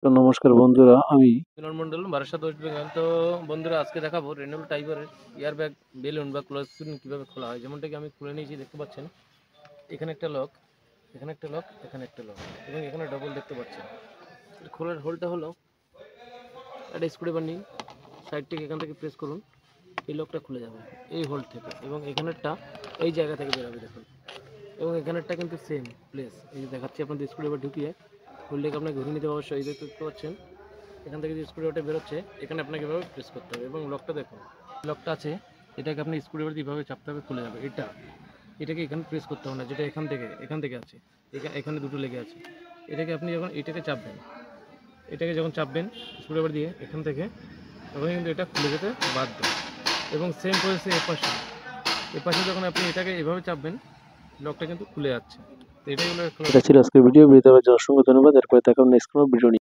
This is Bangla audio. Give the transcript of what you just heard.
তো নমস্কার বন্ধুরা, আমি মিলন মন্ডল, বারাসাত, ওয়েস্ট বেঙ্গল। তো বন্ধুরা, আজকে দেখাবো রেনল্ট টাইগারের এয়ার ব্যাগ বেলুন বা ক্লোজ স্ক্রিন কীভাবে খোলা হয়। যেমনটাকি আমি খুলে নিয়েছি, দেখতে পাচ্ছেন এখানে একটা লক, এখানে একটা লক, এখানে একটা লক এবং এখানে ডবল দেখতে পাচ্ছেন। খোলার হোলটা হলো একটা স্ক্রুড্রাইভার নিন, সাইড থেকে এখান থেকে প্রেস করুন, এই লকটা খুলে যাবে এই হোল্ড থেকে, এবং এখানেরটা এই জায়গা থেকে বেরোবে দেখুন। এবং এখানেরটা কিন্তু সেম প্লেস, এই যে দেখাচ্ছি আপনাদের স্ক্রুড্রাইভার ঢুকিয়ে হোল্ডটাকে আপনাকে ঘুরিয়ে নিতে হবে। অবশ্যই দেখতে পাচ্ছেন এখান থেকে যে স্ক্রুড্রাইভারটা বেরোচ্ছে, এখানে আপনাকে এভাবে প্রেস করতে হবে এবং লকটা দেখুন, লকটা আছে, এটাকে আপনি স্ক্রুড্রাইভার দিয়ে এভাবে চাপতে হবে, খুলে যাবে। এটাকে এখানে প্রেস করতে হবে না, যেটা এখান থেকে আছে, এখানে দুটো লেগে আছে। এটাকে আপনি যখন এটাকে যখন চাপবেন স্ক্রুড্রাইভার দিয়ে এখান থেকে, তখন কিন্তু এটা খুলে যেতে বাধ্য। এবং সেম প্রসেসে এপাশে যখন আপনি এটাকে এভাবে চাপবেন, লকটা কিন্তু খুলে যাচ্ছে। তো এটাই হলো এটা ছিল আজকের ভিডিও। ভিডিওতে অসংখ্য ধন্যবাদ। এরপরে দেখাবো নেক্সট কোনো ভিডিও নিয়ে।